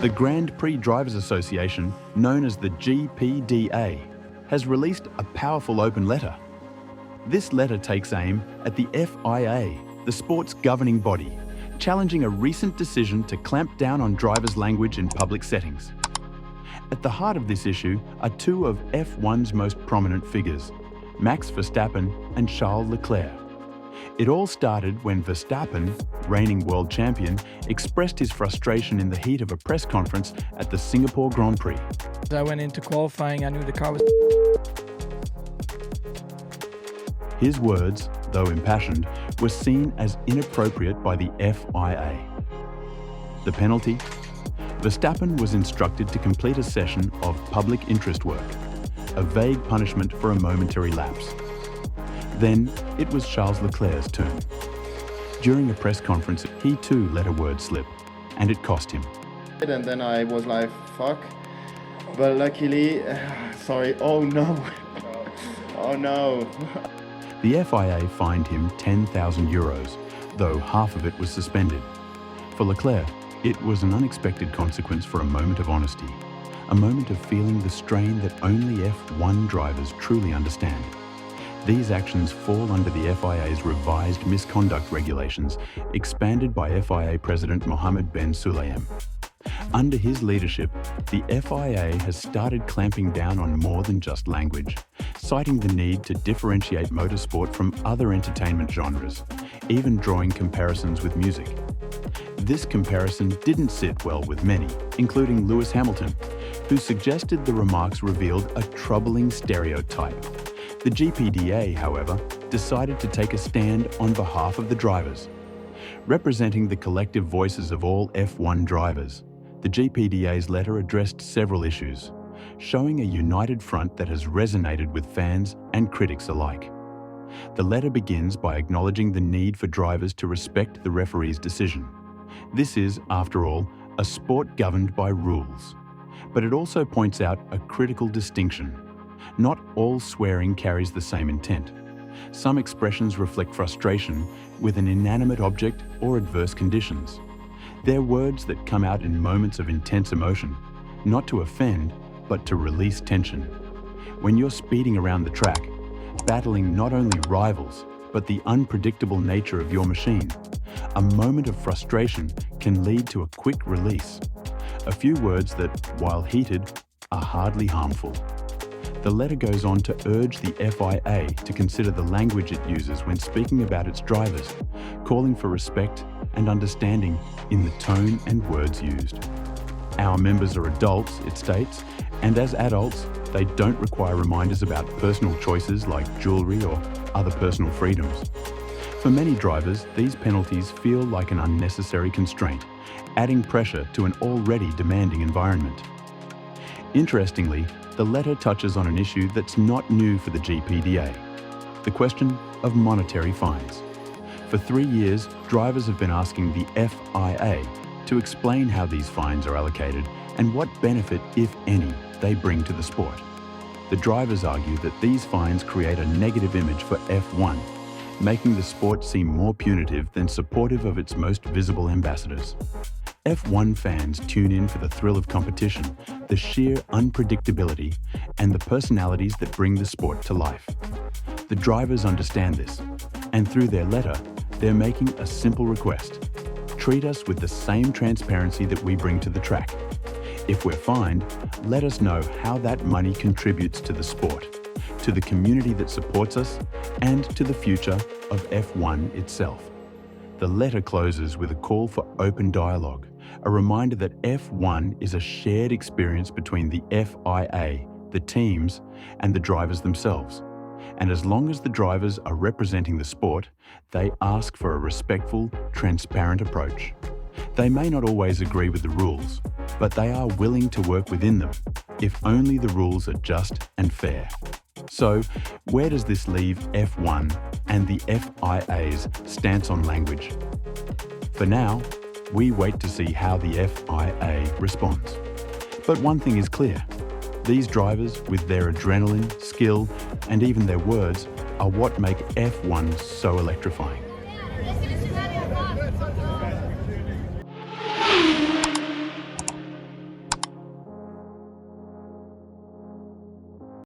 The Grand Prix Drivers Association, known as the GPDA, has released a powerful open letter. This letter takes aim at the FIA, the sport's governing body, challenging a recent decision to clamp down on drivers' language in public settings. At the heart of this issue are two of F1's most prominent figures, Max Verstappen and Charles Leclerc. It all started when Verstappen, reigning world champion, expressed his frustration in the heat of a press conference at the Singapore Grand Prix. I went into qualifying, I knew the car was... His words, though impassioned, were seen as inappropriate by the FIA. The penalty? Verstappen was instructed to complete a session of public interest work, a vague punishment for a momentary lapse. Then it was Charles Leclerc's turn. During a press conference, he too let a word slip, and it cost him. And then I was like, fuck. But luckily, sorry, oh no. Oh no. The FIA fined him €10,000, though half of it was suspended. For Leclerc, it was an unexpected consequence for a moment of honesty, a moment of feeling the strain that only F1 drivers truly understand. These actions fall under the FIA's revised misconduct regulations, expanded by FIA President Mohammed bin Sulayem. Under his leadership, the FIA has started clamping down on more than just language, citing the need to differentiate motorsport from other entertainment genres, even drawing comparisons with music. This comparison didn't sit well with many, including Lewis Hamilton, who suggested the remarks revealed a troubling stereotype. The GPDA, however, decided to take a stand on behalf of the drivers. Representing the collective voices of all F1 drivers, the GPDA's letter addressed several issues, showing a united front that has resonated with fans and critics alike. The letter begins by acknowledging the need for drivers to respect the referee's decision. This is, after all, a sport governed by rules. But it also points out a critical distinction. Not all swearing carries the same intent. Some expressions reflect frustration with an inanimate object or adverse conditions. They're words that come out in moments of intense emotion, not to offend, but to release tension. When you're speeding around the track, battling not only rivals, but the unpredictable nature of your machine, a moment of frustration can lead to a quick release. A few words that, while heated, are hardly harmful. The letter goes on to urge the FIA to consider the language it uses when speaking about its drivers, calling for respect and understanding in the tone and words used. Our members are adults, it states, and as adults, they don't require reminders about personal choices like jewelry or other personal freedoms. For many drivers, these penalties feel like an unnecessary constraint, adding pressure to an already demanding environment. Interestingly, the letter touches on an issue that's not new for the GPDA, the question of monetary fines. For 3 years, drivers have been asking the FIA to explain how these fines are allocated and what benefit, if any, they bring to the sport. The drivers argue that these fines create a negative image for F1, making the sport seem more punitive than supportive of its most visible ambassadors. F1 fans tune in for the thrill of competition, the sheer unpredictability, and the personalities that bring the sport to life. The drivers understand this, and through their letter, they're making a simple request. Treat us with the same transparency that we bring to the track. If we're fined, let us know how that money contributes to the sport, to the community that supports us, and to the future of F1 itself. The letter closes with a call for open dialogue, a reminder that F1 is a shared experience between the FIA, the teams, and the drivers themselves. And as long as the drivers are representing the sport, they ask for a respectful, transparent approach. They may not always agree with the rules, but they are willing to work within them, if only the rules are just and fair. So, where does this leave F1 and the FIA's stance on language? For now, we wait to see how the FIA responds. But one thing is clear. These drivers, with their adrenaline, skill, and even their words, are what make F1 so electrifying.